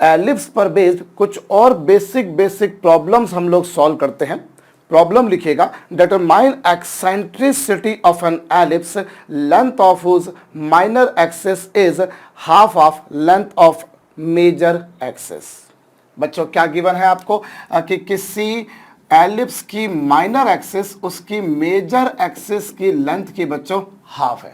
Ellipse पर based कुछ और बेसिक प्रॉब्लम्स हम लोग सॉल्व करते हैं। प्रॉब्लम लिखिएगा, determine eccentricity of an ellipse length of whose minor axis is half of length of major axis. बच्चों क्या गिवन है आपको कि किसी एलिप्स की माइनर एक्सिस उसकी मेजर एक्सिस की लेंथ की बच्चों हाफ है।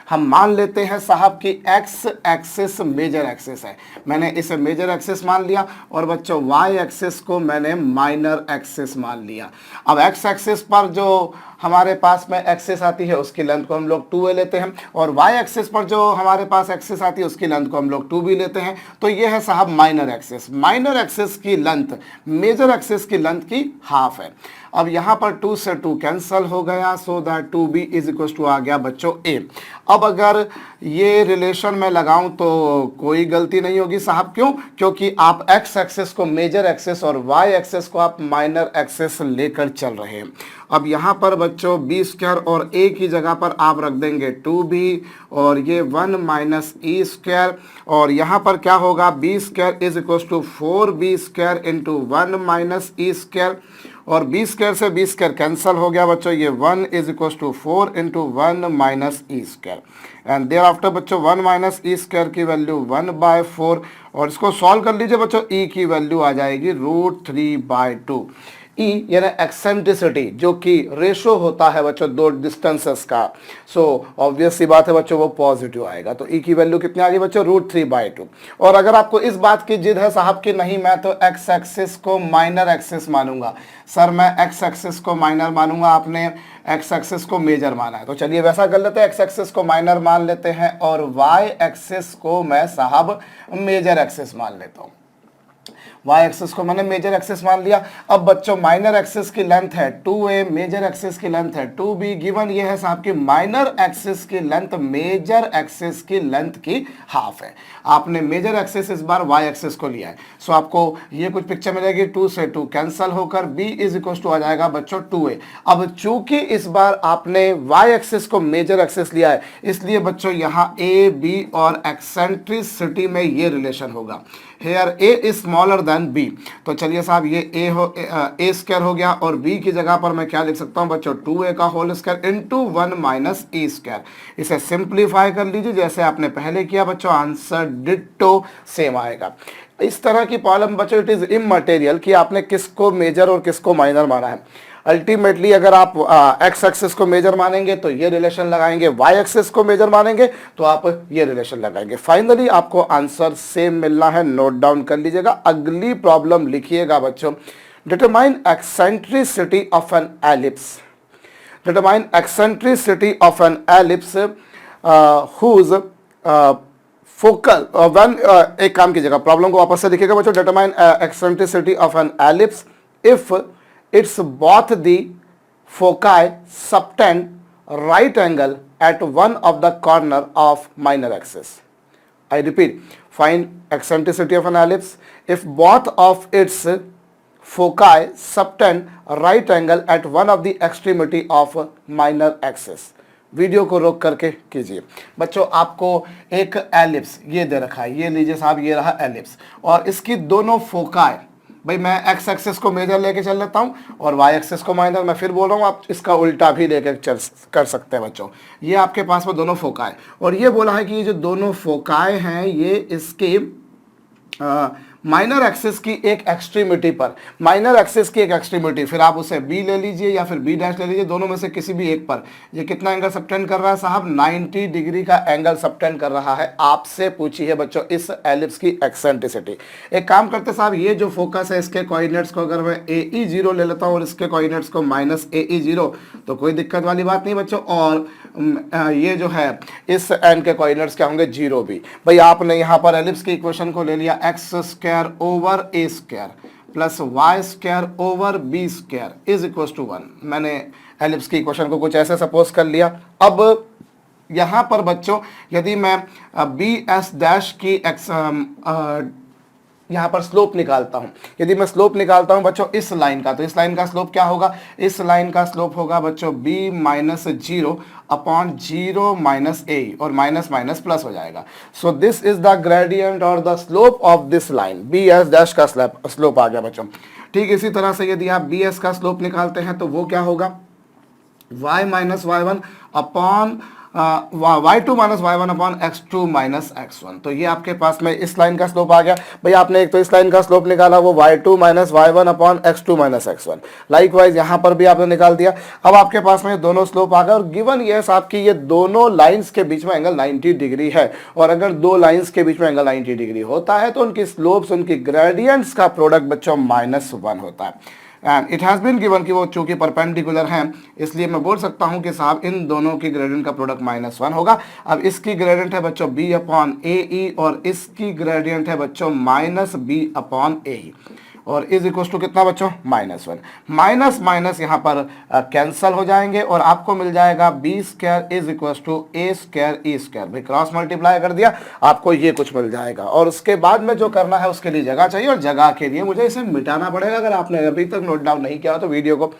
हम मान लेते हैं साहब कि एक्स एक्सिस मेजर एक्सिस है, मैंने इसे मेजर एक्सिस मान लिया और बच्चों वाई एक्सिस को मैंने माइनर एक्सिस मान लिया। अब एक्स एक्सिस पर जो हमारे पास में एक्सिस आती है उसकी लेंथ को हम लोग 2a लेते हैं और वाई एक्सिस पर जो हमारे पास एक्सिस आती है उसकी लेंथ को हम लोग 2b लेते हैं। तो ये है साहब माइनर एक्सिस। माइनर एक्सिस की लेंथ मेजर एक्सिस की लेंथ की हाफ है। अब यहाँ पर 2 से 2 कैंसल हो गया, so that 2b is equal to आ गया बच्चों a। अब अगर ये रिलेशन में लगाऊं तो कोई गलती नहीं होगी साहब, क्यों? क्योंकि आप एक्स एक्सिस को मेजर एक्सिस और वाई एक्सिस को आप माइनर एक्सिस लेकर चल रहे हैं। अब यहाँ पर बच्चों बी स्क्वायर और ए की जगह पर आप रख देंगे 2b और ये 1 माइनस ई स्क्वायर और यहाँ पर क्या होगा, b square is equal to 4b square into 1 minus e square और बी स्क्वायर से बी स्क्वायर कैंसिल हो गया बच्चों, ये 1 is equal to 4 into 1 minus e square and thereafter बच्चों 1 माइनस ई स्क्वायर की वैल्यू 1/4 और इसको सॉल्व कर लीजिए बच्चों, ई की वैल्यू आ जाएगी √3/2। ई यानी एक्सेंट्रिसिटी जो कि रेशो होता है बच्चों दो डिस्टेंसेस का, सो ऑब्वियस सी बात है बच्चों वो पॉजिटिव आएगा। तो ई की वैल्यू कितनी आ गई बच्चों, √3/2। और अगर आपको इस बात की जिद है साहब कि नहीं मैं तो एक्स एक्सिस को माइनर एक्सिस मानूंगा, सर मैं एक्स एक्सिस को माइनर मानूंगा, आपने एक्स एक्सिस को मेजर माना है, तो चलिए वैसा कर लेते हैं, एक्स एक्सिस को माइनर मान लेते हैं और वाई एक्सिस को मैं साहब मेजर एक्सिस मान लेता हूँ। वाई एक्सिस को मैंने मेजर एक्सिस मान लिया। अब बच्चों माइनर एक्सिस की लेंथ है 2a, मेजर एक्सिस की लेंथ है 2b, गिवन ये है साहब कि माइनर एक्सिस की लेंथ मेजर एक्सिस की लेंथ की हाफ है। आपने मेजर एक्सिस इस बार वाई एक्सिस को लिया है, सो आपको ये कुछ पिक्चर मिलेगी, 2 से 2 कैंसल होकर b इज इक्वल टू आ जाएगा बच्चों 2a। अब चूंकि इस बार आपने वाई एक्सिस को मेजर एक्सिस लिया है इसलिए बच्चों यहाँ a, b और एक्सेंट्रिसिटी में ये रिलेशन होगा, here a is smaller than b। तो चलिए साहब ये a स्क्वायर हो गया और b की जगह पर मैं क्या लिख सकता हूं बच्चों, 2a का whole square into 1 minus e square. इसे सिंप्लीफाई कर लीजिए जैसे आपने पहले किया बच्चों, आंसर डिट्टो सेम आएगा। इस तरह की प्रॉब्लम बच्चों इट इज इमटेरियल कि आपने किसको मेजर और किसको माइनर माना है। अल्टीमेटली अगर आप एक्स एक्सिस को मेजर मानेंगे तो ये रिलेशन लगाएंगे, वाई एक्सिस को मेजर मानेंगे तो आप ये रिलेशन लगाएंगे। फाइनली आपको आंसर सेम मिलना है, नोट डाउन कर लीजिएगा। अगली प्रॉब्लम लिखिएगा बच्चों, determine eccentricity of an ellipse. Determine eccentricity of an ellipse whose focal when, एक काम कीजिएगा प्रॉब्लम को वापस से लिखिएगा बच्चों, determine eccentricity of an ellipse if it's both the foci subtend right angle at one of the corner of minor axis. I repeat, find eccentricity of an ellipse if both of its foci subtend right angle at one of the extremity of minor axis. Video को रोक करके कीजिए बच्चों। आपको एक ellipse ये दे रखा है, ये लीजिए साहब, ये रहा एलिप्स और इसकी दोनों फोकाई, भाई मैं एक्स एक्सिस को मेजर लेके चल लेता हूं और वाई एक्सिस को माइनर, मैं फिर बोल रहा हूं आप इसका उल्टा भी लेके चल कर सकते हैं बच्चों। ये आपके पास में दोनों फोकाए और ये बोला है कि ये जो दोनों फोकाए हैं ये इसके माइनर एक्सिस की एक एक्सट्रीमिटी पर, माइनर एक्सिस की एक एक्सट्रीमिटी, फिर आप उसे बी ले लीजिए या फिर बी डैश ले लीजिए, दोनों में से किसी भी एक पर ये कितना एंगल सबटेंड कर रहा है साहब, 90 डिग्री का एंगल सबटेंड कर रहा है। आपसे पूछी है बच्चों इस एलिप्स की एक्सेंट्रिसिटी। एक काम करते साहब, ये जो फोकस है इसके कोऑर्डिनेट्स को अगर मैं AE0 ले लेता हूँ और इसके कोऑर्डिनेट्स को -AE0 तो कोई दिक्कत वाली बात नहीं बच्चों। और ये जो है इस एंड के कोऑर्डिनेट्स क्या होंगे, 0 भी। भाई आपने यहाँ पर एलिप्स की इक्वेशन को ले लिया, x square over a square plus y square over b square is equal to 1। मैंने एलिप्स की इक्वेशन को कुछ ऐसे सपोज कर लिया। अब यहाँ पर बच्चों यदि मैं बी एस डैश की यहाँ पर स्लोप निकालता हूँ, यदि मैं स्लोप निकालता हूँ बच्चों इस लाइन का, तो इस लाइन का स्लोप क्या होगा, इस लाइन का स्लोप होगा बच्चों b minus 0 upon 0 minus a, और माइनस माइनस प्लस हो जाएगा। So this is the gradient और the slope of this line, B S dash का स्लोप आ गया बच्चों। ठीक इसी तरह से यदि आप बी एस का स्लोप निकालते हैं तो वो क्या होगा, y minus y one upon y2 minus y one upon x2 minus x1। तो ये आपके पास में इस लाइन का स्लोप आ गया। भाई आपने एक तो इस लाइन का स्लोप निकाला, वो y2 minus y one upon x2 minus x1। Likewise यहाँ पर भी आपने निकाल दिया। अब आपके पास में दोनों स्लोप आ गए और गिवन यस आपकी ये दोनों लाइंस के बीच में एंगल 90 डिग्री है, और अगर दो लाइंस के बीच में एंगल 90 डिग्री होता है तो उनकी स्लोप्स, उनकी ग्रेडियंट्स का प्रोडक्ट बच्चों -1 होता है। And it has been given कि वो चूंकि परपेंडिकुलर हैं, इसलिए मैं बोल सकता हूं कि साहब इन दोनों की ग्रेडियंट का प्रोडक्ट -1 होगा। अब इसकी ग्रेडियंट है बच्चों b अपॉन ए ई, और इसकी ग्रेडियंट है बच्चों माइनस b अपॉन ए ई, और इज इक्वल टू कितना बच्चों, -1। माइनस माइनस यहाँ पर कैंसल हो जाएंगे और आपको मिल जाएगा b square is equal to a square e square. भाई क्रॉस मल्टीप्लाई कर दिया, आपको ये कुछ मिल जाएगा, और उसके बाद में जो करना है उसके लिए जगह चाहिए, और जगह के लिए मुझे इसे मिटाना पड़ेगा। अगर आपने अभी तक नोट डाउन नहीं किया हो तो वीडियो को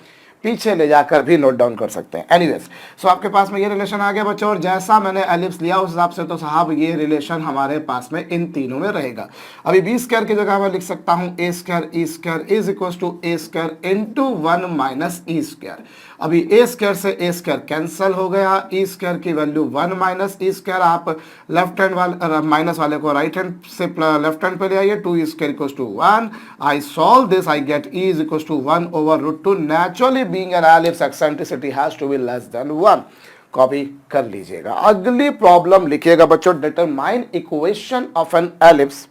पीछे ले जाकर भी नोट डाउन कर सकते हैं। एनीवेज, सो आपके पास में ये रिलेशन आ गया बच्चों, और जैसा मैंने एलिप्स लिया उस हिसाब से तो साहब ये रिलेशन हमारे पास में इन तीनों में रहेगा। अभी बी स्क्वायर की जगह मैं लिख सकता हूँ a square e square is equal to a square into 1 minus e square. अभी ए स्क्वायर से ए स्क्वायर कैंसल हो गया, ई स्क्वायर की वैल्यू 1 माइनस ई स्क्वायर। आप लेफ्ट हैंड वाले माइनस वाले को राइट हैंड से लेफ्ट हैंड पे ले आइए, 2 e square equal to 1। I solve this, I get e is equal to 1 over root 2। Naturally being an ellipse eccentricity has to be less than 1। Copy कर लीजिएगा। अगली problem लिखिएगा बच्चों, determine equation of an ellipse,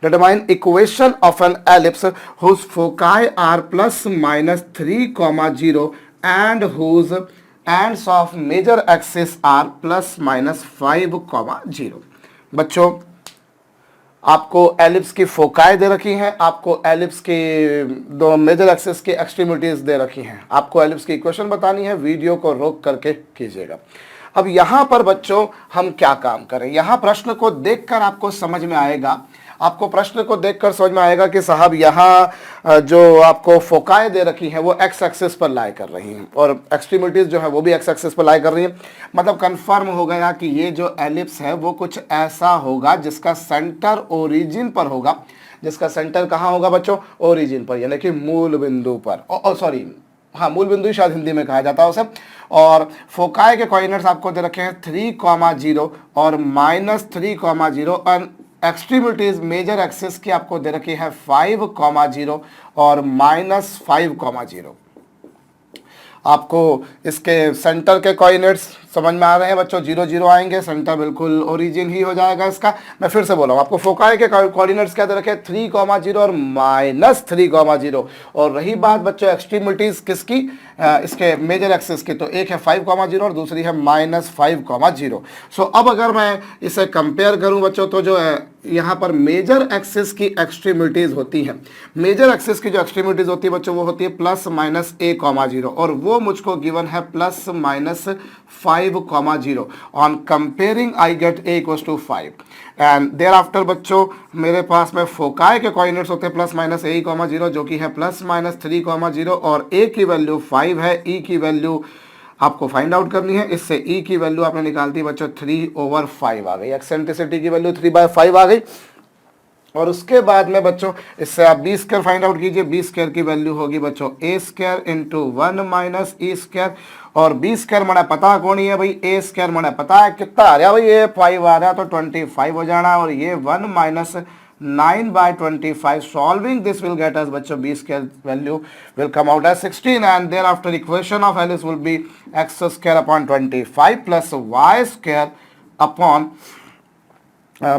determine equation of an ellipse whose foci are plus minus 3, 0 and whose ends of major axis are plus minus 5, 0। बच्चों आपको ellipse की foci दे रखी हैं, आपको एलिप्स के दो मेजर एक्सिस की एक्सट्रीमिटीज दे रखी हैं, आपको एलिप्स की इक्वेशन बतानी है। वीडियो को रोक करके कीजिएगा। अब यहाँ पर बच्चों हम क्या काम करें, यहाँ प्रश्न को देखकर आपको समझ में आएगा, आपको प्रश्न को देखकर समझ में आएगा कि साहब यहाँ जो आपको फोकाएं दे रखी हैं वो एक्स एक्सिस पर लाई कर रही हैं, और एक्सट्रीमिटीज जो है वो भी एक्स एक्सिस पर लाई कर रही हैं। मतलब कंफर्म हो गया कि ये जो एलिप्स है वो कुछ ऐसा होगा जिसका सेंटर ओरिजिन पर होगा। जिसका सेंटर कहाँ होगा बच्चों, ओरिजिन पर, यानी कि मूल बिंदु पर। सॉरी, हाँ मूल बिंदु शायद हिंदी में कहा जाता है उसे। और फोकाई के कोऑर्डिनेट्स आपको दे रखे हैं 3, 0 और -3, 0, और एक्सट्रीमिटीज मेजर एक्सिस की आपको दे रखी है 5, 0 और -5, 0। आपको इसके सेंटर के कोऑर्डिनेट्स समझ में आ रहे हैं बच्चों, 0, 0 आएंगे, सेंटर बिल्कुल ओरिजिन ही हो जाएगा इसका। मैं फिर से बोल रहा हूँ, आपको फोकाई के कोऑर्डिनेट्स क्या दे रखे, 3, 0 और -3, 0। और रही बात बच्चों एक्सट्रीमिटीज किसकी, इसके मेजर एक्सिस की, तो एक है 5, 0 और दूसरी है -5, 0। सो अब अगर मैं इसे कंपेयर करूं बच्चों, तो जो है यहाँ पर मेजर एक्सिस की एक्सट्रीमिटीज होती हैं, मेजर एक्सिस की जो एक्सट्रीमिटीज होती है बच्चों वो होती है +-a, 0, और वो मुझको गिवन है +-5, 0। On comparing I get a = 5 and thereafter बच्चों मेरे पास में फोकाई के कोऑर्डिनेट्स होते हैं +-a, 0 जो कि है +-3, 0 और a की वैल्यू 5 है, e की वैल्यू आपको फाइंड आउट करनी है। इससे e की वैल्यू आपने निकाल दी बच्चों 3/5 आ गई, एक्सेंट्रिसिटी की वैल्यू 3/5 आ गई। और उसके बाद में बच्चों इससे आप बी स्क्वायर फाइंड आउट कीजिए, बी स्क्वायर की वैल्यू होगी बच्चों a square into 1 minus e square, और बी स्क्वायर मैंने पता कौन ही है भाई, a स्क्वायर मैंने पता है कितना आ रहा है भाई, ये 5 आ रहा है तो 25 हो जाना, और ये 1 minus 9/25। Solving this will get us बच्चों b square value will come out as 16 and thereafter equation of ellipse will be x square upon 25 plus y square upon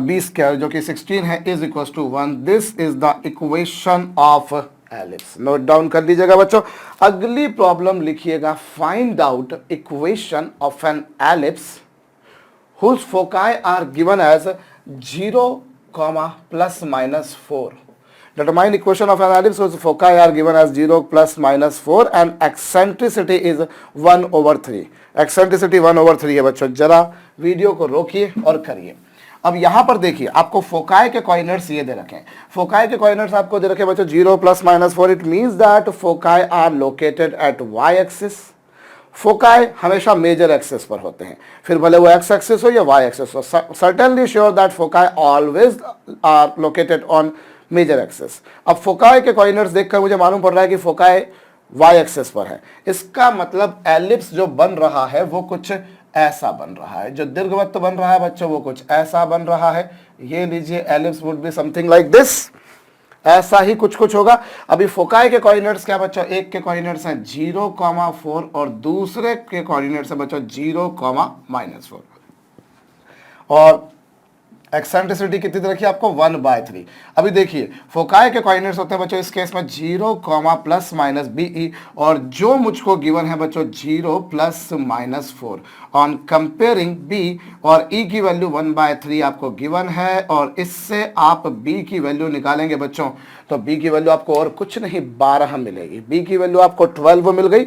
b square जो कि 16 है is equal to 1। This is the equation of ellipse. Note down कर लीजिएगा बच्चों। अगली problem लिखिएगा, find out equation of an ellipse whose foci are given as 0, ±4। Determine equation of an ellipse whose foci are given as 0, ±4 and eccentricity is 1/3। eccentricity 1/3 है बच्चों। जरा video को रोकिए और करिए। अब यहां पर देखिए आपको फोकाई के कोऑर्डिनेट्स ये दे रखे हैं, फोकाई के कोऑर्डिनेट्स आपको दे रखे बच्चों 0 + -4, it means that foci are located at y axis. Foci हमेशा मेजर एक्सिस पर होते हैं, फिर भले वो एक्स एक्सिस हो या वाई एक्सिस हो, certainly sure that foci always are located on major axis. अब फोकाई के कोऑर्डिनेट्स देखकर मुझे मालूम पड़ रहा है कि फोकाई वाई एक्सिस पर है, इसका मतलब एलिप्स जो बन रहा है वो कुछ ऐसा बन रहा है, जो दीर्घवृत्त बन रहा है बच्चों वो कुछ ऐसा बन रहा है। ये लीजिए ellipse would be something like this, ऐसा ही कुछ कुछ होगा। अभी फोकाई के कोऑर्डिनेट्स क्या बच्चों, एक के कोऑर्डिनेट्स हैं 0,4 और दूसरे के कोऑर्डिनेट्स है बच्चों 0,-4 और एक्सेंट्रिसिटी कितनी दे रखी है आपको 1/3। अभी देखिए फोकाई के कोऑर्डिनेट्स होते हैं बच्चों इस केस में 0, ±be और जो मुझको गिवन है बच्चों 0 ±4। ऑन कंपेयरिंग b और e की वैल्यू 1/3 आपको गिवन है और इससे आप b की वैल्यू निकालेंगे बच्चों, तो b की वैल्यू आपको और कुछ नहीं 12 मिलेगी, b की वैल्यू आपको 12 मिल गई।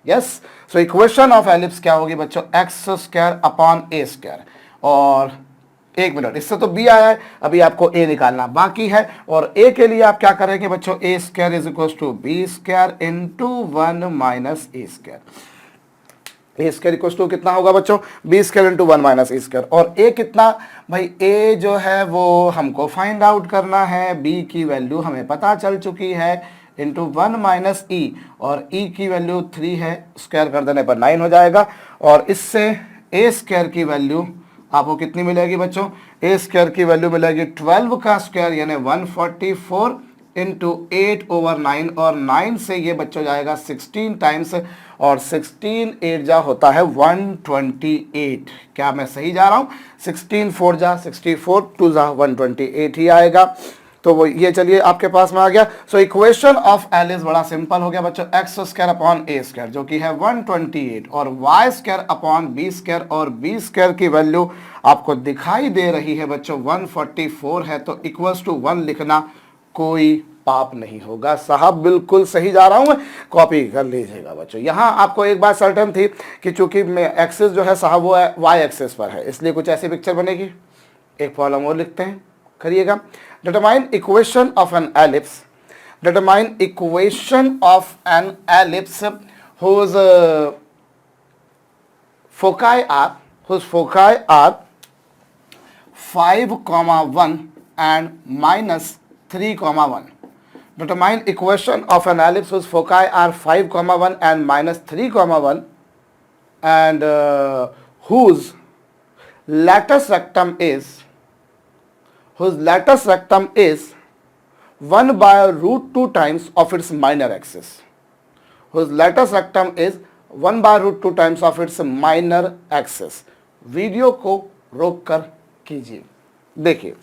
Yes, so equation of ellipse क्या होगी बच्चों, x² / a²। और एक मिनट, इससे तो b आया है, अभी आपको a निकालना बाकी है और a के लिए आप क्या करेंगे बच्चों, a² = b² × 1 - a²। a² कितना होगा बच्चों, b² × 1 - a²। और a कितना भाई, a जो है वो हमको फाइंड आउट करना है, b की वैल्यू हमें पता चल चुकी है, इंटू 1 - e और e की वैल्यू 3 है, स्क्वायर कर देने पर 9 हो जाएगा और इससे a² की वैल्यू आपको कितनी मिलेगी बच्चों, a² की वैल्यू मिलेगी 12 का स्क्वायर यानी 144 × 8/9 और 9 से ये बच्चों जाएगा 16 टाइम्स और 16 8 जा होता है 128। क्या मैं सही जा रहा हूँ, 16 4 जा 64, 2 जा 128 ही आएगा। तो वो ये चलिए आपके पास में आ गया। सो इक्वेशन ऑफ एलिप्स बड़ा सिंपल हो गया बच्चों, x² / a² जो कि है 128 और y² / b² और b² की वैल्यू आपको दिखाई दे रही है बच्चों 144 है, तो =1 लिखना कोई पाप नहीं होगा। साहब बिल्कुल सही जा रहा हूं मैं, कॉपी कर लीजिएगा बच्चों। यहां आपको एक बात सर्टेन थी कि चूंकि एक्सिस जो है साहब वो वाई एक्सिस पर है, इसलिए कुछ ऐसी पिक्चर बनेगी। एक प्रॉब्लम और लिखते हैं, करिएगा। Determine equation of an ellipse. Determine equation of an ellipse whose foci are 5,1 and -3,1. Determine equation of an ellipse whose foci are 5,1 and -3,1 and whose latus rectum is 1/√2 times of its minor axis. Whose latus rectum is 1/√2 times of its minor axis. Video को रोक कर कीजिए। देखिए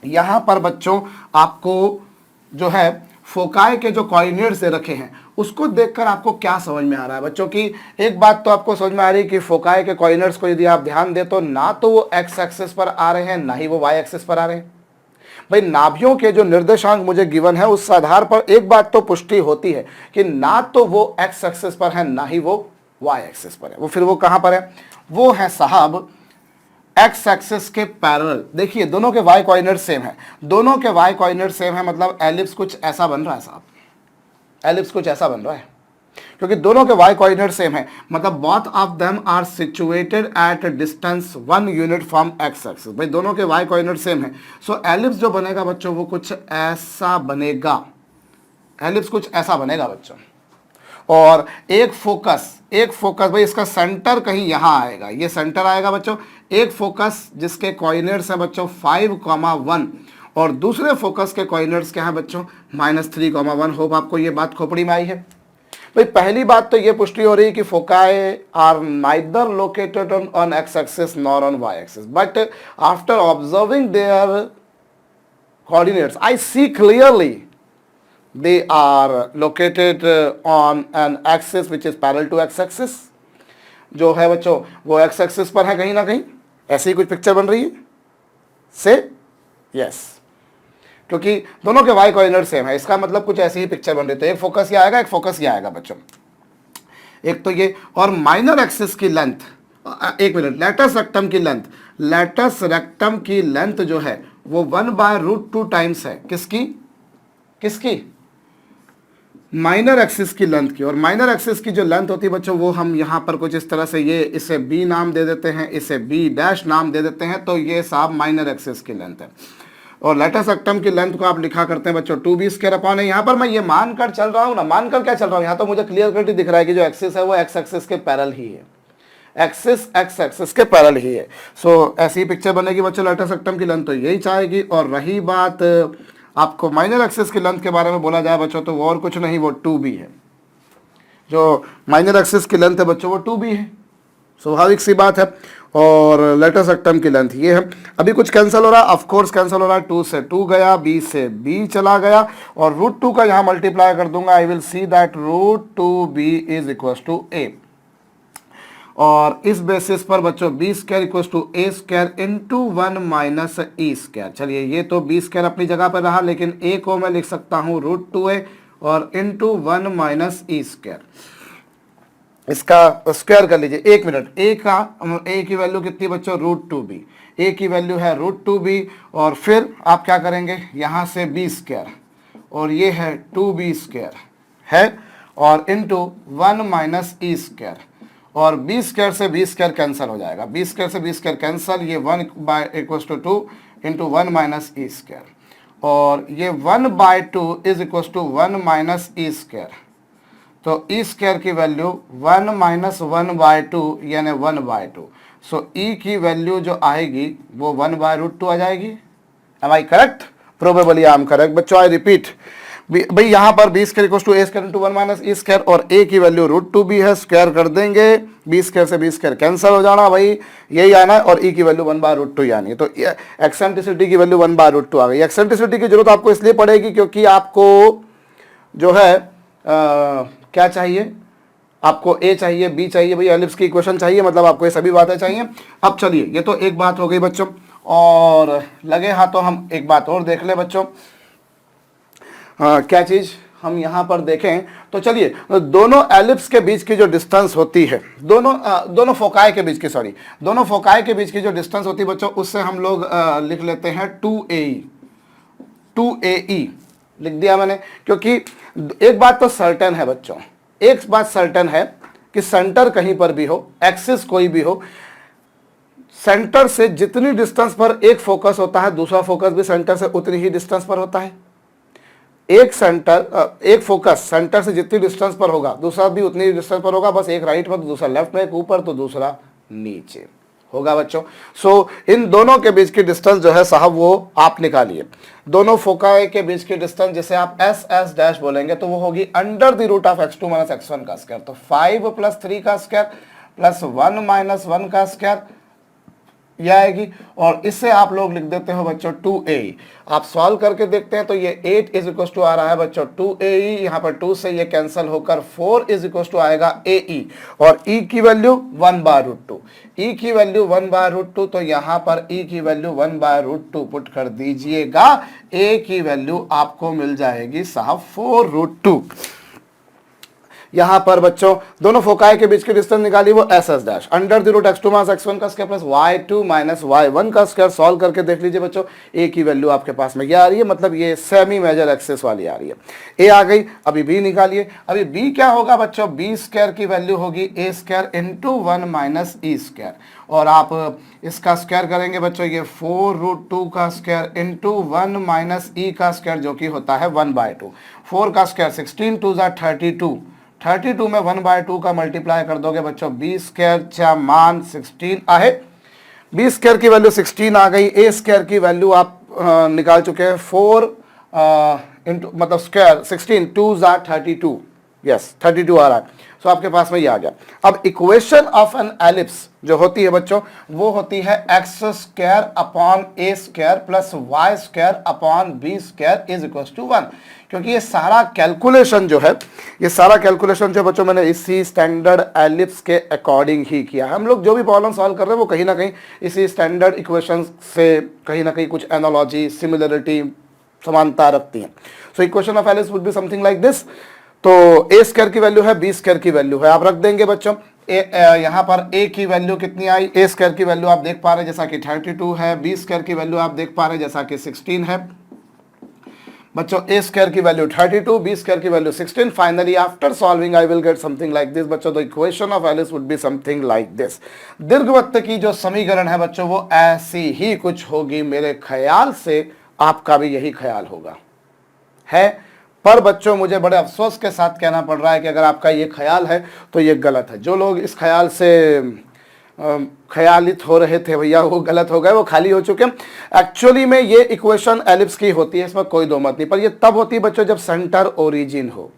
यहां पर बच्चों आपको जो है फोकाई के जो कोऑर्डिनेट्स दे रखे हैं उसको देखकर आपको क्या समझ में आ रहा है बच्चों की, एक बात तो आपको समझ में आ रही है कि फोकाई के कोऑर्डिनेट्स को यदि आप ध्यान दें तो ना तो वो एक्स एक्सिस पर आ रहे हैं ना ही वो वाई एक्सिस पर आ रहे हैं। भाई नाभियों के जो निर्देशांक मुझे गिवन है उस आधार पर एक बात तो पुष्टि होती है कि ना तो वो एक्स एक्सिस पर है ना ही वो वाई एक्सिस पर है। वो फिर वो कहां पर है, वो है साहब एक्स एक्सिस के पैरेलल। देखिए दोनों के वाई कोऑर्डिनेट सेम है, दोनों के वाई कोऑर्डिनेट सेम है, मतलब एलिप्स कुछ ऐसा बन रहा है साहब, एलिप्स कुछ ऐसा बन रहा है क्योंकि दोनों के वाई कोऑर्डिनेट सेम है, मतलब both of them are situated at distance 1 unit from x axis. भाई दोनों के वाई कोऑर्डिनेट सेम है, सो एलिप्स जो बनेगा बच्चों वो कुछ ऐसा बनेगा, एलिप्स कुछ ऐसा बनेगा बच्चों। और एक फोकस भाई इसका सेंटर कहीं यहां आएगा, ये सेंटर आएगा बच्चों। एक फोकस जिसके कोऑर्डिनेट्स हैं बच्चों 5,1 और दूसरे फोकस के कोऑर्डिनेट्स क्या हैं बच्चों -3,1। होप आपको ये बात खोपड़ी में आई है। भाई पहली बात तो ये पुष्टि हो रही है कि foci are neither located on x axis nor on y axis, but after observing their coordinates I see clearly they are located on an axis which is parallel to x axis। जो है बच्चों वो x axis पर है कहीं ना कहीं, ऐसी कुछ पिक्चर बन रही है से यस, क्योंकि दोनों के y कोऑर्डिनेट सेम है, इसका मतलब कुछ ऐसी ही पिक्चर बन रही है। तो एक फोकस ये आएगा, एक फोकस ये आएगा बच्चों, एक तो ये। और माइनर एक्सिस की लेंथ एक मिनट, लेटस रेक्टम की लेंथ, लेटस रेक्टम की लेंथ जो है वो 1/√2 टाइम्स है किसकी, किसकी, माइनर एक्सिस की लेंथ की। और माइनर एक्सिस की जो लेंथ होती है बच्चों वो हम यहाँ पर कुछ इस तरह से, ये इसे बी नाम दे देते हैं, इसे बी डैश नाम दे देते हैं, तो ये साहब माइनर एक्सिस की लेंथ है। और लेटस रेक्टम की लेंथ को आप लिखा करते हैं बच्चों 2b² अपॉन है। यहाँ पर मैं ये मानकर चल रहा हूँ ना, मानकर क्या चल रहा हूँ, यहाँ तो मुझे क्लियर कट दिख रहा है कि जो एक्सिस है वो एक्स एक्सिस के पैरेलल ही है, एक्सिस एक्स एक्सिस के पैरेलल ही है। सो ऐसी पिक्चर बनेगी बच्चों लेटस रेक्टम की लेंथ तो यही चाहेगी। और रही बात आपको माइनर एक्सिस की लेंथ के बारे में बोला जाए बच्चों तो वो और कुछ नहीं, वो 2b है। जो माइनर एक्सिस की लेंथ है बच्चों वो 2b है, स्वाभाविक सी बात है। और लेटस रेक्टम की लेंथ ये है। अभी कुछ कैंसिल हो रहा है, ऑफ कोर्स कैंसिल हो रहा है, 2 से 2 गया, b से b चला गया, और √2 का यहाँ मल्टीप्लाई कर दूंगा, I will see that √2b is equal to a। और इस बेसिस पर बच्चों b² equal to a² into 1 minus e²। चलिए ये तो b² अपनी जगह पर रहा, लेकिन a को मैं लिख सकता हूँ √2a और इंटू 1 माइनस e²। इसका स्क्वायर कर लीजिए। एक मिनट, a की वैल्यू कितनी बच्चों, √2b, a की वैल्यू है √2b, और फिर आप क्या करेंगे यहाँ से b² और ये है 2b² है, और इंटू 1 माइनस e², और b² से b² कैंसिल हो जाएगा, b² से b² कैंसिल, ये 1/2 इंटू 1 माइनस e², और ये 1/2 is equal to 1 minus e²। तो e² की वैल्यू 1 माइनस 1/2 यानी 1/2। सो e की वैल्यू जो आएगी वो 1/√2 आ जाएगी। Am I correct? Probably I am correct बच्चों। आई रिपीट, भाई यहाँ पर b² equal to a² into 1 minus e² और a की वैल्यू √2b है, स्क्वायर कर देंगे, b² से b² कैंसिल हो जाना, भाई यही आना है, और e की वैल्यू 1/√2 यानी, तो एक्सेंट्रिसिटी की वैल्यू 1/√2 आ गई। एक्सेंट्रिसिटी की जरूरत आपको इसलिए पड़ेगी क्योंकि आपको जो है क्या चाहिए, आपको a चाहिए, b चाहिए, भाई एलिप्स की इक्वेशन चाहिए, मतलब आपको ये सभी बातें चाहिए। अब चलिए, ये तो एक बात हो गई बच्चों, और लगे हाथों हम एक बात और देख ले बच्चों। क्या चीज हम यहाँ पर देखें तो चलिए, दोनों एलिप्स के बीच की जो डिस्टेंस होती है, दोनों फोकाई के बीच की, सॉरी, दोनों फोकाई के बीच की जो डिस्टेंस होती है बच्चों, उससे हम लोग लिख लेते हैं 2AE लिख दिया मैंने। क्योंकि एक बात तो सर्टेन है बच्चों, एक बात सर्टेन है कि सेंटर कहीं पर भी हो, एक्सिस कोई भी हो, सेंटर से जितनी डिस्टेंस पर एक फोकस होता है, दूसरा फोकस भी सेंटर से उतनी ही डिस्टेंस पर होता है। एक फोकस सेंटर से जितनी डिस्टेंस पर होगा, दूसरा भी उतनी डिस्टेंस पर होगा, बस एक राइट में तो दूसरा लेफ्ट में, एक ऊपर तो दूसरा नीचे होगा बच्चों। सो इन दोनों के बीच की डिस्टेंस जो है साहब वो आप निकालिए। दोनों फोकाई के बीच की डिस्टेंस जिसे आप एस डैश बोलेंगे तो वो होगी under the root of x2 minus x1 का स्क्वायर। तो 5 + 3 का स्क्वायर प्लस 1 माइनस 1 का स्क्वायर यह आएगी, और इससे आप लोग लिख देते हो बच्चों 2AE। आप सॉल्व करके देखते हैं तो ये 8 इज इक्वल टू आ रहा है बच्चों 2AE, यहाँ पर 2 से ये कैंसिल होकर 4 इज इक्वल टू आएगा AE, और E की वैल्यू 1/√2, E की वैल्यू 1/√2, तो यहाँ पर E की वैल्यू 1/√2 पुट कर दीजिएगा, A की वैल्यू आपको मिल जाएगी साहब 4√2। यहाँ पर बच्चों दोनों फोकाई के बीच की डिस्टेंस निकाली वो S dash under the root x2 minus x1 का square plus y2 minus y1 का स्क्वायर। सॉल्व करके देख लीजिए बच्चों, a की वैल्यू आपके पास में क्या आ रही है, मतलब ये सेमी मेजर एक्सिस वाली आ रही है। a आ गई, अभी b निकालिए। अभी b क्या होगा बच्चों, b² की वैल्यू होगी a² इंटू 1 माइनस e², और आप इसका स्क्वायर करेंगे बच्चों, ये 4√2 का स्क्वायर इंटू 1 माइनस e का स्क्वायर जो कि होता है 1/2। 4 का स्क्वायर 16 2 32, 32 में 1/2 का मल्टीप्लाई कर दोगे बच्चों, b² चा मान 16 आहे, b² की वैल्यू 16 आ गई। a² की वैल्यू आप निकाल चुके हैं 4 इंटू मतलब स्क्वायर 16 2 32, यस 32 आ रहा है। सो आपके पास में ये आ गया। अब इक्वेशन ऑफ एन एलिप्स जो होती है बच्चों वो होती है x² upon a² plus y² upon b² is equal to 1। क्योंकि ये सारा कैलकुलेशन जो है, ये सारा कैलकुलेशन जो बच्चों मैंने इसी स्टैंडर्ड एलिप्स के अकॉर्डिंग ही किया है। हम लोग जो भी प्रॉब्लम सॉल्व कर रहे हैं वो कहीं ना कहीं इसी स्टैंडर्ड इक्वेशन से कहीं ना कहीं कुछ एनालॉजी, सिमिलरिटी, समानता रखती हैं। So equation of ellipse would be something like this. तो a² की वैल्यू है, b² की वैल्यू है, आप रख देंगे बच्चों। यहाँ पर a की वैल्यू कितनी आई, a स्क्वायर की वैल्यू आप देख पा रहे हैं जैसा कि 32 है, b स्क्वायर की वैल्यू आप देख पा रहे हैं जैसा कि 16 है बच्चों। a स्क्वायर की वैल्यू 32, b स्क्वायर की value 16। Finally after solving I will get something like this बच्चों। The equation of ellipse would be something like this. दीर्घवृत्त की जो समीकरण है बच्चों वो ऐसी ही कुछ होगी। मेरे ख्याल से आपका भी यही ख्याल होगा है, पर बच्चों मुझे बड़े अफसोस के साथ कहना पड़ रहा है कि अगर आपका ये ख्याल है तो ये गलत है। जो लोग इस ख्याल से ख्यालित हो रहे थे भैया वो गलत हो गए, वो खाली हो चुके। एक्चुअली में ये इक्वेशन एलिप्स की होती है, इसमें कोई दो मत नहीं, पर ये तब होती है बच्चों जब सेंटर ओरिजिन हो,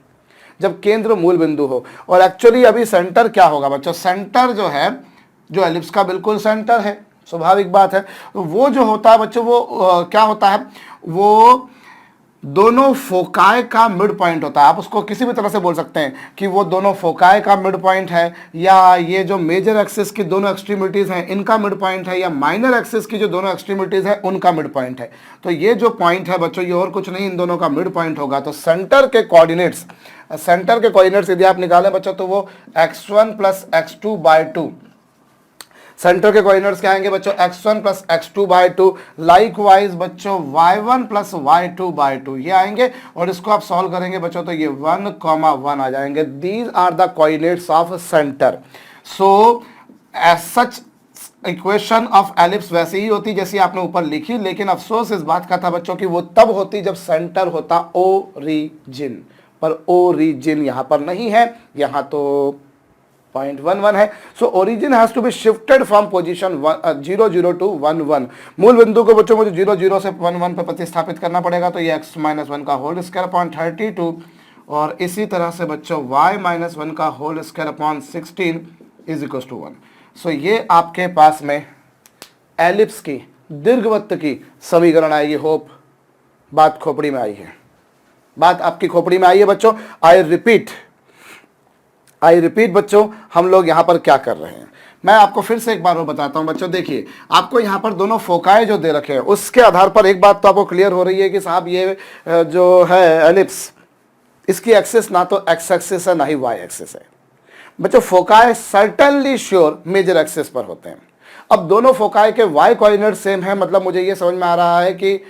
जब केंद्र मूल बिंदु हो। और एक्चुअली अभी सेंटर क्या होगा बच्चों, सेंटर जो है जो एलिप्स का बिल्कुल सेंटर है, स्वाभाविक बात है। तो वो जो होता है बच्चों वो क्या होता है, वो दोनों फोकाई का मिड पॉइंट होता है। आप उसको किसी भी तरह से बोल सकते हैं कि वो दोनों फोकाई का मिड पॉइंट है, या ये जो मेजर एक्सिस की दोनों एक्सट्रीमिटीज हैं इनका मिड पॉइंट है, या माइनर एक्सिस की जो दोनों एक्सट्रीमिटीज हैं उनका मिड पॉइंट है। तो ये जो पॉइंट है बच्चों ये और कुछ नहीं, इन दोनों का मिड पॉइंट होगा। तो सेंटर के कोऑर्डिनेट्स यदि आप निकालें बच्चों तो वो x1 प्लस x2/2, सेंटर के कोऑर्डिनेट्स क्या आएंगे बच्चों x1 प्लस x2/2। लाइकवाइज बच्चों y1 प्लस y2/2 ये आएंगे, और इसको आप सॉल्व करेंगे बच्चों तो ये 1,1 आ जाएंगे। These are the coordinates of centre. So as such equation of ellipse वैसे ही होती जैसी आपने ऊपर लिखी, लेकिन अफसोस इस बात का था बच्चों कि वो तब होती जब सेंटर होता ओरिजिन, पर ओरिजिन यहां पर नहीं है, यहां तो 0.11 है। So origin has to be shifted from position 0,0 to 1,1। मूल बिंदु को बच्चों मुझे 0,0 से 1,1 पर प्रतिस्थापित करना पड़ेगा, तो ये x-1 का होल स्क्वायर अपॉन 32, और इसी तरह से बच्चों y-1 का whole square upon 16 is equal to 1। So ये आपके पास में एलिप्स की दीर्घवृत्त की समीकरण आएगी। होप बात खोपड़ी में आई है, बात आपकी खोपड़ी में आई है बच्चों। आई रिपीट बच्चों, हम लोग यहाँ पर क्या कर रहे हैं, मैं आपको फिर से एक बार वो बताता हूँ बच्चों। देखिए आपको यहाँ पर दोनों फोकाई जो दे रखे हैं उसके आधार पर एक बात तो आपको क्लियर हो रही है कि साहब ये जो है एलिप्स, इसकी एक्सिस ना तो एक्स एक्सिस है ना ही वाई एक्सिस है। बच्चों foci certainly sure major axis पर होते हैं। अब दोनों फोकाई के वाई कोऑर्डिनेट सेम है, मतलब मुझे ये समझ में आ रहा है कि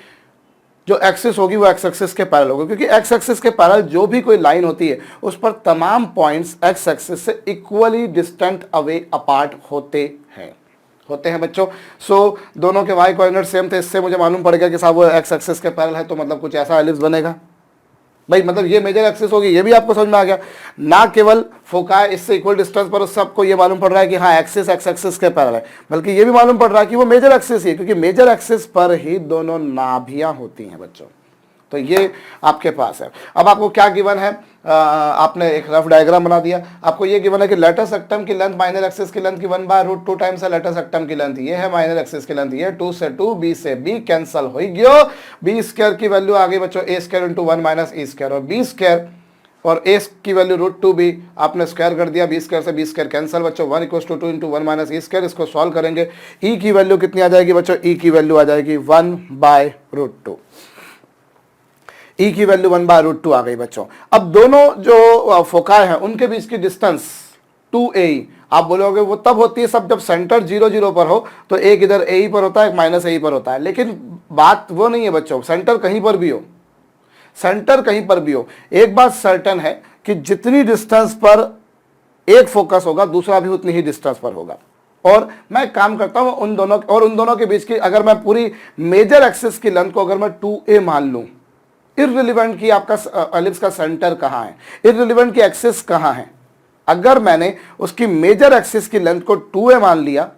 जो एक्सिस होगी वो एक्स एक्सिस के पैरेलल होगी, क्योंकि एक्स एक्सिस के पैरेलल जो भी कोई लाइन होती है उस पर तमाम पॉइंट्स एक्स एक्सिस से इक्वली डिस्टेंट अवे अपार्ट होते हैं बच्चों। सो दोनों के वाई कोऑर्डिनेट सेम थे, इससे मुझे मालूम पड़ गया कि साहब वो एक्स एक्सिस के पैरेलल है, तो मतलब कुछ ऐसा एलिप्स बनेगा भाई, मतलब ये मेजर एक्सिस होगी, ये भी आपको समझ में आ गया। ना केवल फोकाई इससे इक्वल डिस्टेंस पर उस सबको ये मालूम पड़ रहा है कि हाँ एक्सिस एक्स एक्सिस के पैरेलल है, बल्कि ये भी मालूम पड़ रहा है कि वो मेजर एक्सिस ही है, क्योंकि मेजर एक्सिस पर ही दोनों नाभियां होती हैं बच्चों। तो ये आपके पास है। अब आपको क्या गिवन है, आपने एक रफ डायग्राम बना दिया। आपको ये गिवन है कि लेटर सेक्टम की लेंथ माइनर एक्सिस की लेंथ की 1/√2 टाइम्स है लेटर सेक्टम की लेंथ, ये है माइनर एक्सिस की लेंथ, ये 2 से 2, b से b कैंसिल हो गया। b स्क्वायर की वैल्यू आ गई बच्चों a square into 1 minus e square, और b स्क्वायर और a की वैल्यू √2b आपने स्क्वायर कर दिया, b स्क्वायर से b स्क्वायर कैंसिल बच्चों, 1 = 2 इंटू 1 माइनस e स्क्वायर। इसको सॉल्व करेंगे, e की वैल्यू कितनी आ जाएगी बच्चों, e की वैल्यू आ जाएगी 1/√2, ई की वैल्यू 1/√2 आ गई बच्चों। अब दोनों जो फोकाई हैं उनके बीच की डिस्टेंस 2a, आप बोलोगे वो तब होती है सब जब सेंटर 0,0 पर हो, तो एक इधर a पर होता है, एक माइनस a पर होता है। लेकिन बात वो नहीं है बच्चों, सेंटर कहीं पर भी हो, सेंटर कहीं पर भी हो, एक बात सर्टन है कि जितनी डिस्टेंस पर एक फोकस होगा दूसरा भी उतनी ही डिस्टेंस पर होगा। और मैं काम करता हूं उन दोनों के बीच की, अगर मैं पूरी मेजर एक्सिस की लेंथ को अगर मैं 2a मान लूं, इररिलेवेंट की आपका एलिप्स का सेंटर कहां है, इररिलेवेंट की एक्सिस कहां है, अगर मैंने उसकी मेजर एक्सिस की लेंथ को 2a मान लिया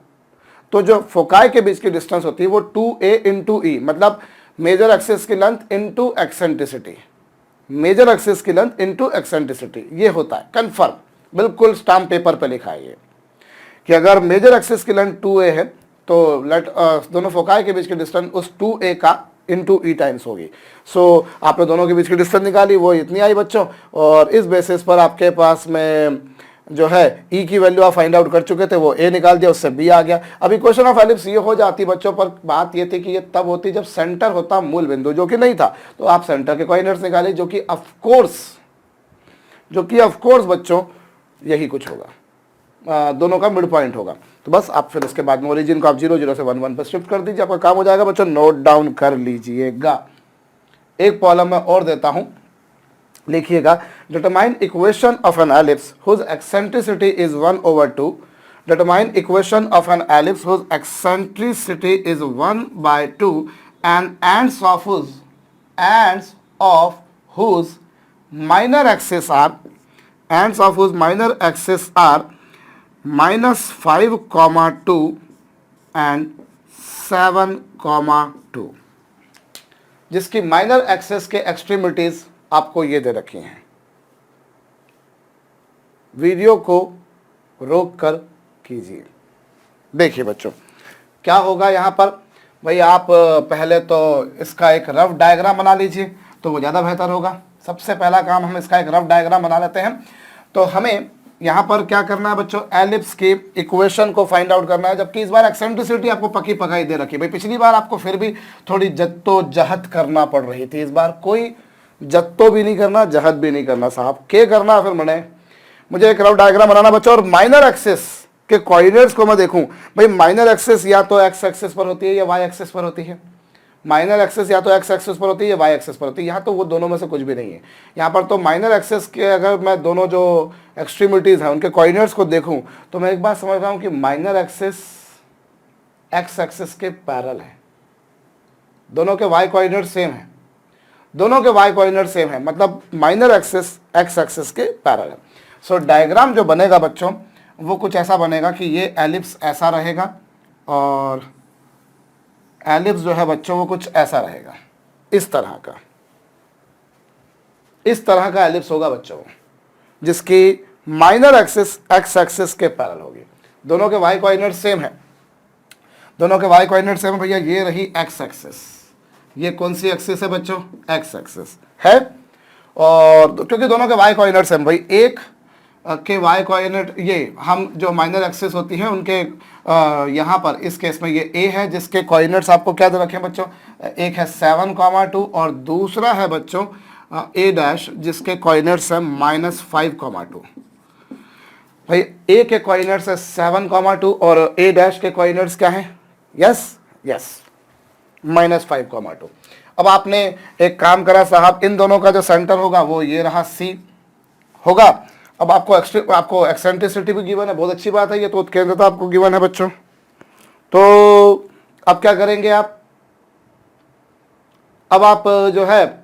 तो जो फोकाई के बीच की डिस्टेंस होती है वो 2a इंटू ई, मतलब मेजर एक्सिस की length into eccentricity, major axis की लेंथ इंटू एक्सेंट्रिसिटी, ये होता है कंफर्म, बिल्कुल स्टाम्प पेपर पे लिखा है ये कि अगर मेजर एक्सिस की लेंथ 2a है तो दोनों फोकाई के बीच की डिस्टेंस उस 2a का इंटू ई टाइम्स होगी। सो आपने दोनों के बीच की डिस्टेंस निकाली, वो इतनी आई बच्चों, और इस बेसिस पर आपके पास में जो है ई की वैल्यू आप फाइंड आउट कर चुके थे, वो ए निकाल दिया, उससे बी आ गया। अभी क्वेश्चन ऑफ एलिप्स ये हो जाती बच्चों, पर बात ये थी कि ये तब होती जब सेंटर होता मूल बिंदु, जो कि नहीं था, तो आप सेंटर के कोऑर्डिनेट्स निकाले, जो कि ऑफकोर्स बच्चों यही कुछ होगा, दोनों का मिड पॉइंट होगा। तो बस आप फिर उसके बाद में ओरिजिन को आप 0 0 से 1 1 पर शिफ्ट कर दीजिए, आपका काम हो जाएगा बच्चों। नोट डाउन कर लीजिएगा। एक प्रॉब्लम मैं और देता हूं, लिखिएगा। Determine equation of an ellipse whose eccentricity is 1/2। Determine equation of an ellipse whose eccentricity is 1/2 and ends of whose minor axes are -5, 2 and 7, 2, जिसकी माइनर एक्सेस के एक्सट्रीमिटीज आपको ये दे रखी हैं। वीडियो को रोक कर कीजिए। देखिए बच्चों क्या होगा यहाँ पर, भाई आप पहले तो इसका एक रफ डायग्राम बना लीजिए तो वो ज़्यादा बेहतर होगा। सबसे पहला काम हम इसका एक रफ डायग्राम बना लेते हैं। तो हमें यहाँ पर क्या करना है बच्चों, एलिप्स की इक्वेशन को फाइंड आउट करना है, जबकि इस बार एक्सेंट्रिसिटी आपको पक्की पकाई दे रखी। भाई पिछली बार आपको फिर भी थोड़ी जद्दोजहद करना पड़ रही थी, इस बार कोई जत्तो भी नहीं करना, जहद भी नहीं करना साहब, क्या करना फिर मुझे एक रफ डायग्राम बनाना बच्चों। और माइनर एक्सेस के कोऑर्डिनेट्स को मैं देखूं, भाई माइनर एक्सेस या तो एक्स एक्सेस पर होती है या वाई एक्सेस पर होती है। माइनर एक्सेस या तो एक्स एक्सेस पर होती है या वाई एक्सेस पर होती है। यहाँ तो वो दोनों में से कुछ भी नहीं है। यहाँ पर तो माइनर एक्सेस के अगर मैं दोनों जो एक्सट्रीमिटीज़ हैं उनके कोऑर्डिनेट्स को देखूं तो मैं एक बात समझ रहा हूँ कि माइनर एक्सेस एक्स एक्सेस के पैरेलल है। दोनों के वाई कोऑर्डिनेट सेम है, दोनों के वाई कोऑर्डिनेट सेम है, मतलब माइनर एक्सेस एक्स एक्सेस के पैरेलल है। सो डायग्राम जो बनेगा बच्चों वो कुछ ऐसा बनेगा कि ये एलिप्स ऐसा रहेगा और एलिप्स जो है बच्चों वो कुछ ऐसा रहेगा, इस तरह का एलिप्स होगा बच्चों, जिसकी माइनर एक्सिस एक्स एक्सिस के पैरेलल होगी। दोनों के वाई कोऑर्डिनेट सेम है, दोनों के वाई कोऑर्डिनेट सेम है भैया। ये रही एक्स एक्सिस, ये कौन सी एक्सिस है बच्चों, एक्स एक्सिस है। और क्योंकि दोनों के वाई कोऑर्डिनेट सेम, भाई एक के वाई कोऑर्डिनेट, ये हम जो माइनर एक्सिस होती हैं उनके यहाँ पर इस केस में ये ए है जिसके कोऑर्डिनेट्स आपको क्या दे रखे हैं बच्चों, एक है 7,2 और दूसरा है बच्चों ए डैश जिसके कोऑर्डिनेट्स हैं -5,2। भाई ए के कोऑर्डिनेट्स है 7,2 और ए डैश के कोऑर्डिनेट्स क्या हैं, यस -5,2। अब आपने एक काम करा साहब, इन दोनों का जो सेंटर होगा वो ये रहा सी होगा। अब आपको एक्सेंट्रिसिटी भी गिवन है, बहुत अच्छी बात है, ये तो उत्केंद्रता आपको गिवन है बच्चों। तो अब क्या करेंगे अब आप जो है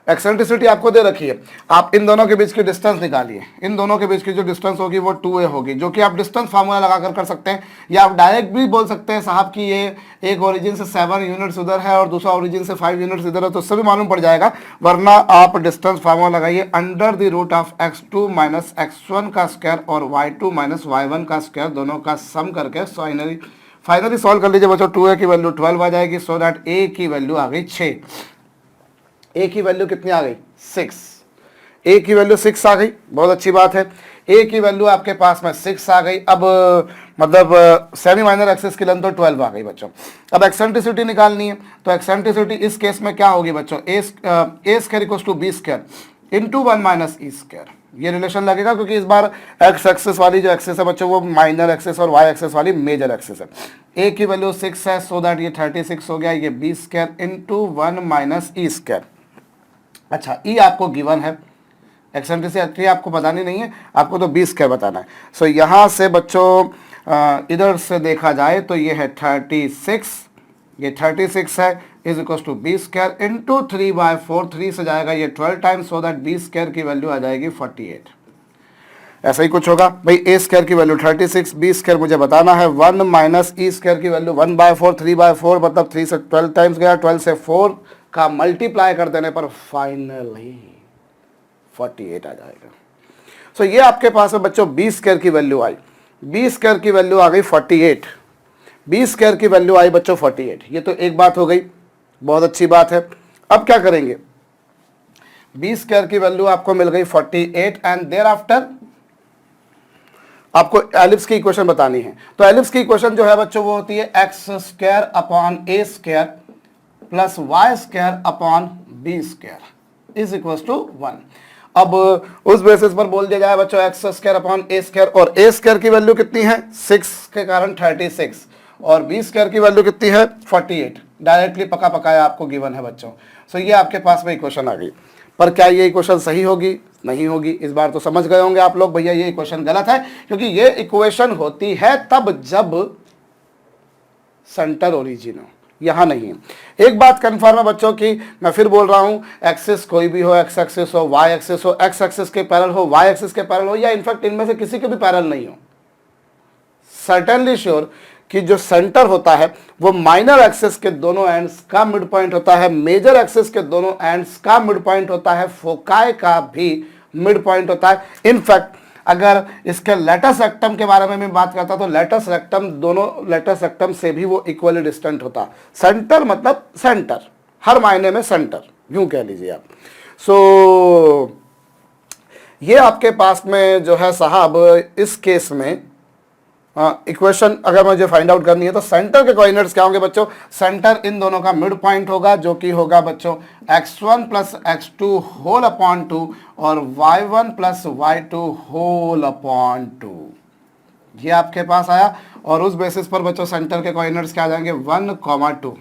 एक्सेंट्रिसिटी आपको दे रखी है, आप इन दोनों के बीच की डिस्टेंस निकालिए। इन दोनों के बीच की जो डिस्टेंस होगी वो 2a होगी, जो कि आप डिस्टेंस फार्मूला लगाकर कर सकते हैं, या आप डायरेक्ट भी बोल सकते हैं साहब कि ये एक ओरिजिन से 7 यूनिट्स उधर है और दूसरा ओरिजिन से 5 यूनिट्स इधर है, तो उससे भी मालूम पड़ जाएगा। वरना आप डिस्टेंस फार्मूला लगाइए, under the root of x2 - x1 का स्क्वायर और y2 - y1 का स्क्वायर, दोनों का सम करके फाइनली सॉल्व कर लीजिए बच्चों। 2a की वैल्यू 12 आ जाएगी, सो दैट a की वैल्यू आ गई 6। ए की वैल्यू कितनी आ गई, 6। ए की वैल्यू 6 आ गई, बहुत अच्छी बात है। ए की वैल्यू आपके पास में 6 आ गई। अब मतलब सेमी माइनर एक्सिस की लेंथ तो 12 आ गई बच्चों। अब एक्सेंट्रिसिटी निकालनी है, तो एक्सेंट्रिसिटी इस केस में क्या होगी बच्चों, a square equals to b square into 1 - e square. ये रिलेशन लगेगा क्योंकि इस बार एक्स एक्सिस वाली जो एक्सिस है बच्चों वो माइनर एक्सिस और वाई एक्सिस वाली मेजर एक्सिस है। ए की वैल्यू 6 है, सो दैट ये 36 हो गया, ये B square into 1 - e square. अच्छा, ई आपको गिवन है, एक्सेंट्रिसिटी आपको बतानी नहीं है, आपको तो 20 स्क्वायर बताना है। सो यहाँ से बच्चों इधर से देखा जाए तो ये है 36, ये 36 है, is equal to b square into 3/4, 3 से जाएगा ये 12 times, so that b square की वैल्यू आ जाएगी 48। ऐसा ही कुछ होगा भाई, ए स्क्वायर की वैल्यू 36, बी स्क्वायर मुझे बताना है 1 - ई स्क्वायर की वैल्यू 1/4, 3/4 मतलब 3 से 12 टाइम्स गया, 12 से 4 का मल्टीप्लाई कर देने पर फाइनली 48 आ जाएगा। सो ये आपके पास है बच्चों बी स्क्वायर की वैल्यू आई, बी स्क्वायर की वैल्यू आ गई 48, बी स्क्वायर की वैल्यू आई बच्चों 48। ये तो एक बात हो गई, बहुत अच्छी बात है। अब क्या करेंगे, बी स्क्वायर की वैल्यू आपको मिल गई 48 एंड देयर आफ्टर आपको एलिप्स की इक्वेशन बतानी है। तो एलिप्स की इक्वेशन जो है बच्चों वो होती है x square upon a square plus y square upon b square is equal to 1। अब उस बेसिस पर बोल दिया जाए बच्चों x square upon a square, और ए स्क्वायर की वैल्यू कितनी है 6 के कारण 36 और बी स्क्वायर की वैल्यू कितनी है 48। डायरेक्टली पका पकाया आपको गिवन है बच्चों। सो ये आपके पास में इक्वेशन आ गई। पर क्या ये इक्वेशन सही होगी? नहीं होगी। इस बार तो समझ गए होंगे आप लोग भैया ये इक्वेशन गलत है, क्योंकि ये इक्वेशन होती है तब जब सेंटर ओरिजिन हो, यहां नहीं है। एक बात कंफर्म है बच्चों की, मैं फिर बोल रहा हूं, एक्सिस कोई भी हो, एक्स एक्सिस हो, वाई एक्सिस हो, एक्स एक्सिस के पैरेलल हो, वाई एक्सिस के पैरेलल हो, या इनफैक्ट इनमें से किसी के भी पैरेलल नहीं हो, सर्टेनली श्योर कि जो सेंटर होता है वो माइनर एक्सिस के दोनों एंड्स का मिड पॉइंट होता है, मेजर एक्सिस के दोनों एंड्स का मिड पॉइंट होता है, फोकाई का भी मिड पॉइंट होता है। इनफैक्ट अगर इसके लेटस रेक्टम के बारे में मैं बात करता तो लेटस रेक्टम, दोनों लेटस रेक्टम से भी वो इक्वली डिस्टेंट होता। सेंटर मतलब सेंटर, हर मायने में सेंटर, यूं कह लीजिए आप। सो ये आपके पास में जो है साहब इस केस में इक्वेशन अगर मुझे फाइंड आउट करनी है तो सेंटर के कोऑर्डिनेट्स क्या होंगे बच्चों? सेंटर इन दोनों का मिड पॉइंट होगा, जो कि होगा बच्चों x1 plus x2 whole upon 2 और y1 plus y2 whole upon 2। ये आपके पास आया, और उस बेसिस पर बच्चों सेंटर के कोऑर्डिनेट्स क्या आ जाएंगे 1, 2।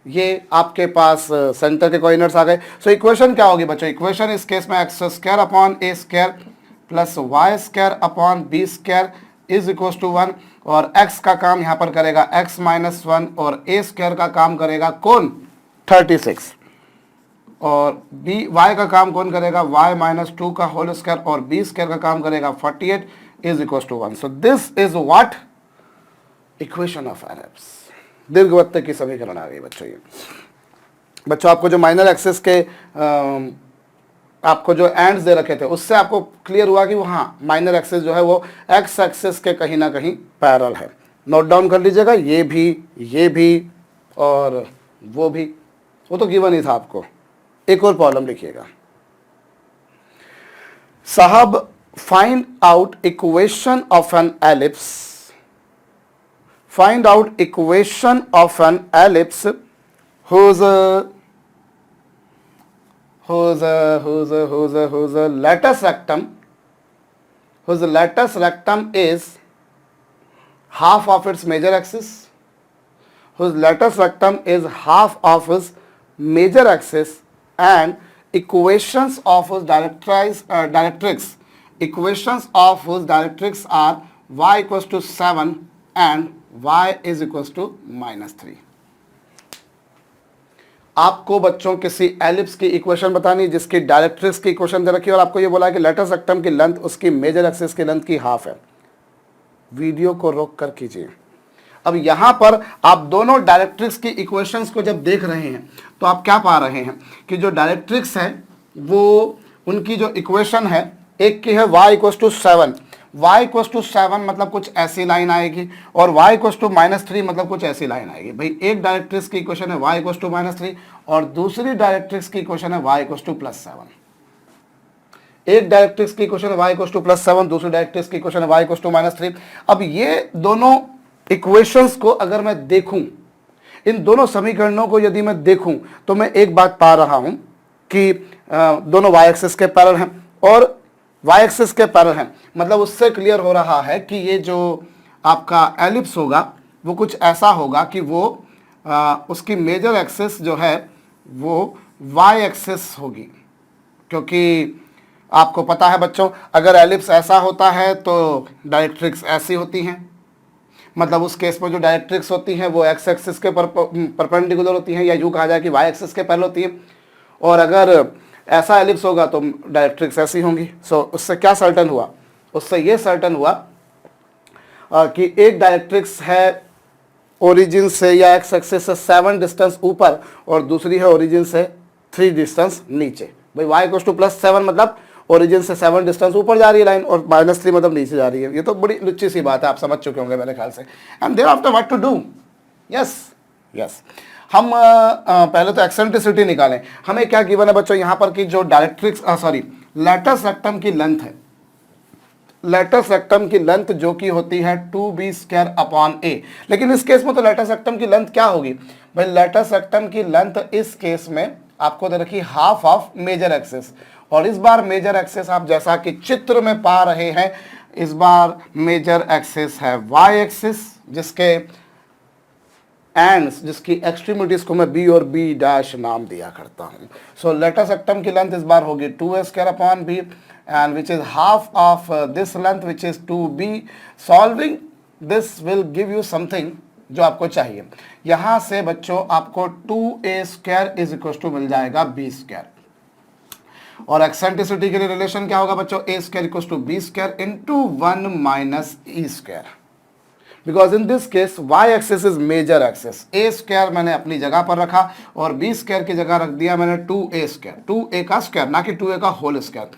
ये आपके पास सेंटर के कोऑर्डिनेट्स आ गए। सो इक्वेशन क्या होगी बच्चों? इक्वेशन इस केस में x square upon a square plus y square upon b square is equal to 1, और x का काम यहां पर करेगा x माइनस 1 और a स्क्वायर का काम करेगा कौन 36, और y का काम कौन करेगा y माइनस 2 का होल स्क्वायर और b स्क्वायर का काम करेगा 48 is equal to 1। So this is what equation of ellipse, दीर्घवृत्त की समीकरण आ गई बच्चों। ये बच्चों आपको जो माइनर एक्सिस के आपको जो एंड्स दे रखे थे उससे आपको क्लियर हुआ कि वहाँ माइनर एक्सिस जो है वो एक्स एक्सिस के कहीं ना कहीं पैरेलल है। नोट डाउन कर लीजिएगा, ये भी और वो भी, वो तो गिवन ही था आपको। एक और प्रॉब्लम लिखिएगा साहब, find out equation of an ellipse, find out equation of an ellipse whose lattice rectum is half of its major axis, whose lattice rectum is half of its major axis, and equations of whose directrix, equations of whose directrix are y equals to 7 and y is equals to -3। आपको बच्चों किसी ellipse की equation बतानी जिसकी directrix की equation दे रखी है, और आपको ये बोला है कि लेटस रेक्टम की लेंथ उसकी मेजर एक्सिस की लेंथ की हाफ है। वीडियो को रोक कर कीजिए। अब यहां पर आप दोनों डायरेक्ट्रिक्स की इक्वेशंस को जब देख रहे हैं तो आप क्या पा रहे हैं कि जो डायरेक्ट्रिक्स है वो उनकी जो इक्वेशन है, एक की है y equal to 7, y equal to 7 मतलब कुछ ऐसी लाइन आएगी, और y इक्वल टू -3 मतलब कुछ ऐसी लाइन आएगी। भाई एक डायरेक्ट्रिक्स की इक्वेशन है y इक्वल टू -3 और दूसरी डायरेक्ट्रिक्स की इक्वेशन है y इक्वल टू +7। एक डायरेक्ट्रिक्स की इक्वेशन है y इक्वल टू +7, दूसरी डायरेक्ट्रिक्स की इक्वेशन है y इक्वल टू -3। अब ये दोनों इक्वेशंस को अगर मैं देखूं, इन दोनों समीकरणों को यदि मैं देखूं तो मैं एक बात पा रहा हूं कि दोनों y एक्सिस के पैरेलल हैं और y एक्सिस के पैरेलल हैं। मतलब उससे क्लियर हो रहा है कि ये जो आपका एलिप्स होगा वो कुछ ऐसा होगा कि वो उसकी मेजर एक्सिस जो है वो y एक्सिस होगी, क्योंकि आपको पता है बच्चों अगर एलिप्स ऐसा होता है तो डायरेक्ट्रिक्स ऐसी होती हैं। मतलब उस केस में जो डायरेक्ट्रिक्स होती हैं वो x एक्सिस के परपेंडिकुलर होती हैं, या यूँ कहा जाए कि y एक्सिस के पैरेलल होती हैं। और अगर ऐसा एलिप्स होगा तो डायरेक्ट्रिक्स ऐसी होंगी। सो उससे क्या सर्टन हुआ? उससे ये सर्टन हुआ कि एक डायरेक्ट्रिक्स है ओरिजिन से या एक्स एक्सिस से 7 डिस्टेंस ऊपर और दूसरी है ओरिजिन से 3 डिस्टेंस नीचे। भाई y इक्वल टू +7 मतलब ओरिजिन से 7 डिस्टेंस ऊपर जा रही है लाइन, और -3 मतलब नीचे जा रही है। ये तो बड़ी लुच्ची सी बात है, आप समझ चुके होंगे मेरे ख्याल से। And thereafter what to do? Yes हम पहले तो एक्सेंट्रिसिटी निकालें। हमें क्या गिवन है बच्चों यहाँ पर कि जो डायरेक्ट्रिक्स लेटस रेक्टम की लेंथ है, लेटस रेक्टम की लेंथ जो कि होती है 2b² अपॉन a। लेकिन इस केस में तो लेटस रेक्टम की लेंथ क्या होगी भाई? लेटस रेक्टम की लेंथ इस केस में आपको दे रखी हाफ ऑफ मेजर एक्सिस, और इस बार मेजर एक्सिस आप जैसा कि चित्र में पा रहे हैं, इस बार मेजर एक्सिस है वाई एक्सिस, जिसके एंड्स, जिसकी एक्सट्रीमिटीज को मैं बी और बी डैश नाम दिया करता हूं। सो लेटर सेक्टम की लेंथ इस बार होगी 2a² upon b, and which is half of this length which is 2b। Solving this will give you something जो आपको चाहिए। यहां से बच्चों आपको 2a² इज इक्वल टू मिल जाएगा b², और एक्सेंट्रिसिटी के लिए रिलेशन क्या होगा बच्चों, a² equal to b² into 1 minus e², because in this case y axis is major axis. a² मैंने अपनी जगह पर रखा और b² की जगह रख दिया मैंने 2a², 2a का स्क्वायर ना कि 2a का whole square,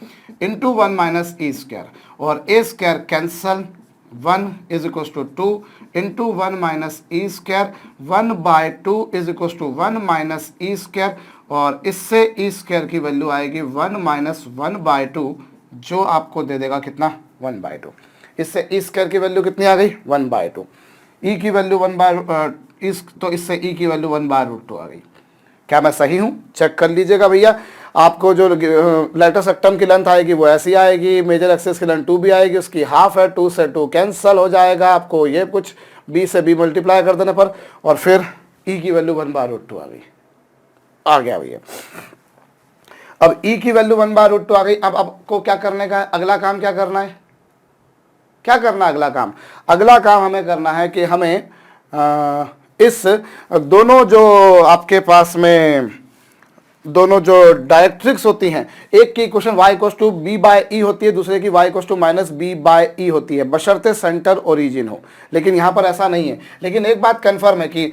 into 1 minus e², और a² cancel, 1 is equal to 2 into 1 minus e², 1/2 is equal to 1 minus e², और इससे e² की वैल्यू आएगी 1 माइनस 1/2, जो आपको दे देगा कितना, 1/2। इससे e² की वैल्यू कितनी आ गई, 1/2। e की वैल्यू 1/, तो इससे e की वैल्यू 1/√2 आ गई। क्या मैं सही हूं? चेक कर लीजिएगा भैया। आपको जो लेटर सेक्टम की लेंथ आएगी वो ऐसी आएगी, मेजर एक्सिस की लेंथ 2b आएगी, उसकी हाफ है, 2 से 2 कैंसल हो जाएगा, आपको ये कुछ b से b मल्टीप्लाई कर देने पर, और फिर e की वैल्यू 1/√2 आ गई, आ गया भैया। अब e की वैल्यू 1/√2 आ गई। अब आपको क्या करने का है, अगला काम क्या करना है, क्या करना है अगला काम? अगला काम हमें करना है कि हमें इस दोनों जो आपके पास में दोनों जो डायरेक्ट्रिक्स होती हैं, एक की equation y equal to b/e होती है, दूसरे की y equal to minus b/e होती है, बशर्ते सेंटर ओरिजिन हो। लेकिन यहाँ पर ऐसा नहीं है। लेकिन एक बात कंफर्म है कि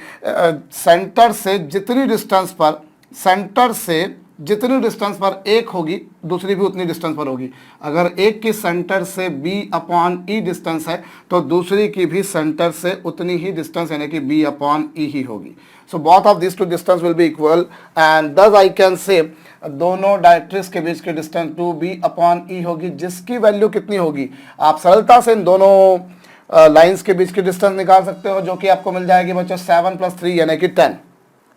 सेंटर से जितनी डिस्टेंस पर, सेंटर से जितनी डिस्टेंस पर एक होगी, दूसरी भी उतनी डिस्टेंस पर होगी। अगर एक की सेंटर से b/e डिस्टेंस है तो दूसरी की भी सेंटर से उतनी ही डिस्टेंस यानी कि b/e ही होगी। So both of this two distance will be equal, and thus I can say दोनों डायरेक्ट्रिक्स के बीच की डिस्टेंस 2b/e होगी, जिसकी वैल्यू कितनी होगी, आप सरलता से इन दोनों लाइंस के बीच की डिस्टेंस निकाल सकते हो, जो कि आपको मिल जाएगी बच्चों 7 + 3 यानी कि 10।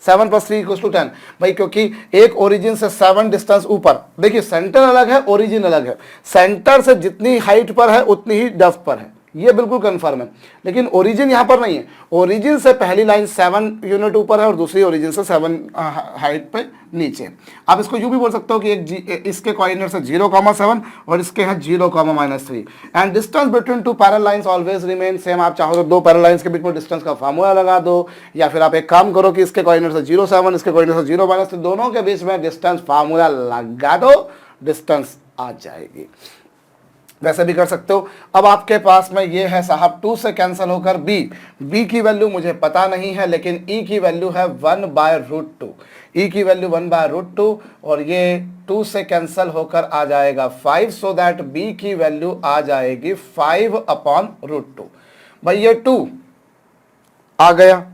7 + 3 = 10 भाई, क्योंकि एक ओरिजिन से 7 डिस्टेंस ऊपर, देखिए सेंटर अलग है, ओरिजिन अलग है। सेंटर से जितनी हाइट पर है उतनी ही डेप्थ पर है, ये बिल्कुल कंफर्म है। लेकिन ओरिजिन यहां पर नहीं है। ओरिजिन से पहली लाइन 7 यूनिट ऊपर है और दूसरी ओरिजिन से 7 हाइट पे नीचे। आप इसको यूं भी बोल सकते हो कि एक इसके कोऑर्डिनेट्स है 0,7 और इसके हैं 0,-3, and distance between two parallel lines always remain same. आप चाहो तो दो पैरेलल लाइंस के बीच में डिस्टेंस का फार्मूला लगा दो, या फिर आप एक काम करो कि इसके कोऑर्डिनेट्स है 0,7, इसके कोऑर्डिनेट्स है 0,-3, दोनों के बीच में डिस्टेंस फार्मूला लगा दो, डिस्टेंस आ जाएगी। वैसे भी कर सकते हो। अब आपके पास में ये है साहब 2 से कैंसिल होकर b की वैल्यू मुझे पता नहीं है, लेकिन e की वैल्यू है 1/√2, e की वैल्यू 1/√2, और ये 2 से कैंसिल होकर आ जाएगा 5, सो दैट b की वैल्यू आ जाएगी 5/√2। भाई ये 2 आ गया,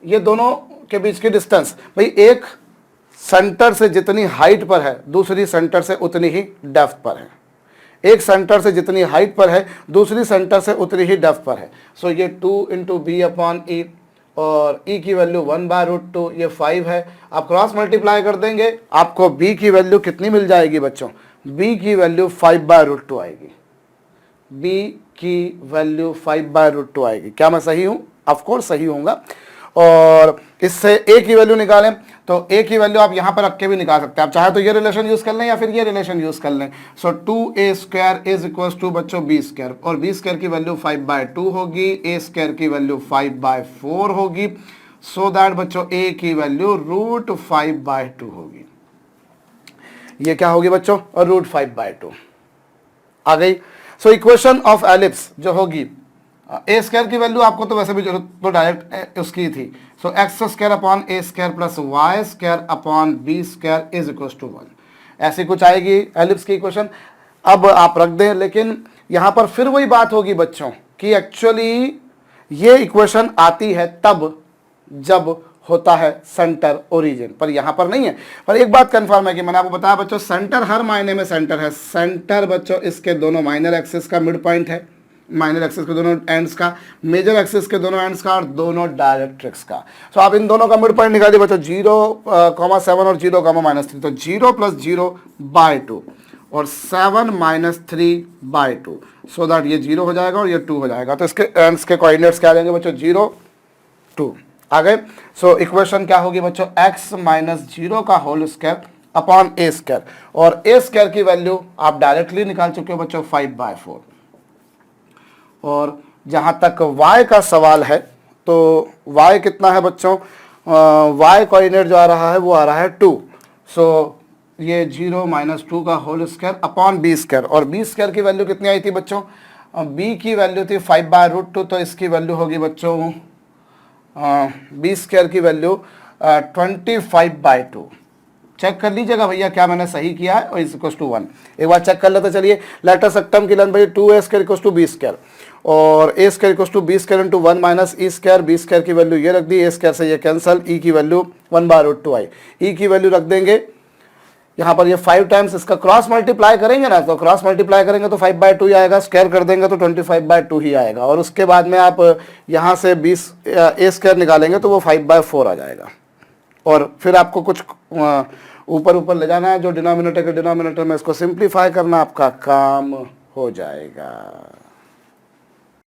ये दोनों के बीच की डिस्टेंस, भाई एक सेंटर से जितनी हाइट पर है दूसरी सेंटर से उतनी ही डेप्थ पर है, एक सेंटर से जितनी हाइट पर है दूसरी सेंटर से उतनी ही डेप्थ पर है। सो ये 2 × b/e, और e की वैल्यू 1/√2, ये 5 है। आप क्रॉस मल्टीप्लाई कर देंगे, आपको b की वैल्यू कितनी मिल जाएगी बच्चों, b की वैल्यू 5/√2 आएगी, b की वैल्यू 5/√2 आएगी। क्या मैं सही हूं? ऑफ कोर्स सही होऊंगा। और इससे a की वैल्यू निकालें तो a की वैल्यू आप यहां पर रख के भी निकाल सकते हैं। आप चाहे तो ये रिलेशन यूज कर लें या फिर ये रिलेशन यूज कर लें। सो 2a² इज इक्वल टू बच्चों b², और b² की वैल्यू 5/2 होगी, a² की वैल्यू 5/4 होगी, सो दैट बच्चों a की वैल्यू √5/2 होगी। ये क्या होगी बच्चों, √5/2 आ गई। सो इक्वेशन ऑफ एलिप्स जो होगी, a² की वैल्यू आपको तो वैसे भी जरूरत तो डायरेक्ट उसकी थी। So x² upon a² plus y² upon b² is equal to 1, ऐसी कुछ आएगी एलिप्स की इक्वेशन। अब आप रख दें, लेकिन यहां पर फिर वही बात होगी बच्चों कि एक्चुअली ये इक्वेशन आती है तब जब होता है सेंटर ओरिजिन, पर यहां पर नहीं है। पर एक बात कंफर्म है कि मैंने आपको बताया बच्चों, सेंटर हर मायने में सेंटर है। सेंटर बच्चों इसके दोनों माइनर एक्सिस का मिड पॉइंट है, माइनर एक्सिस के दोनों एंड्स का, मेजर एक्सिस के दोनों एंड्स का, और दोनों डायरेक्ट्रिक्स का। सो आप इन दोनों का मिड पॉइंट निकालिए बच्चों, 0,7 और 0,-3, तो 0 + 0/2 और 7 माइनस 3/2, सो दैट ये 0 हो जाएगा और ये 2 हो जाएगा। तो इसके कोऑर्डिनेट्स क्या आ जाएंगे बच्चों, 0 2 आ गए। सो इक्वेशन क्या होगी बच्चों, x माइनस 0 का whole square upon a square, और ए स्क्वायर की वैल्यू आप डायरेक्टली निकाल चुके हो बच्चों 5/4। और जहां तक y का सवाल है तो y कितना है बच्चों, y कोऑर्डिनेट जो आ रहा है वो आ रहा है 2, सो ये 0 माइनस 2 का whole square upon b square, और बी स्क्वायर की वैल्यू कितनी आई थी बच्चों, b की वैल्यू थी 5/√2, तो इसकी वैल्यू होगी बच्चों बी स्क्वायर की वैल्यू 25/2। चेक कर लीजिएगा भैया क्या मैंने सही किया है, और इज इक्वल टू 1। एक बार चेक कर लेते चलिए। लेटर सक्टम की लेंथ भाई 2a square equal to b square, और a square equal to b square into 1 minus e square, b square की वैल्यू ये रख दी, ए स्क्वायर से ये कैंसल, ई की वैल्यू 1/√2 आई, ई की वैल्यू रख देंगे यहाँ पर, ये 5 टाइम्स इसका क्रॉस मल्टीप्लाई करेंगे ना, तो क्रॉस मल्टीप्लाई करेंगे तो 5/2 ही आएगा, स्क्वायर कर देंगे तो 25/2 ही आएगा, और उसके बाद में आप यहाँ से 20 ए स्क्वायर निकालेंगे तो वो 5/4 आ जाएगा। और फिर आपको कुछ ऊपर ऊपर ले जाना है, जो डिनोमिनेटर के डिनोमिनेटर में इसको सिंप्लीफाई करना, आपका काम हो जाएगा।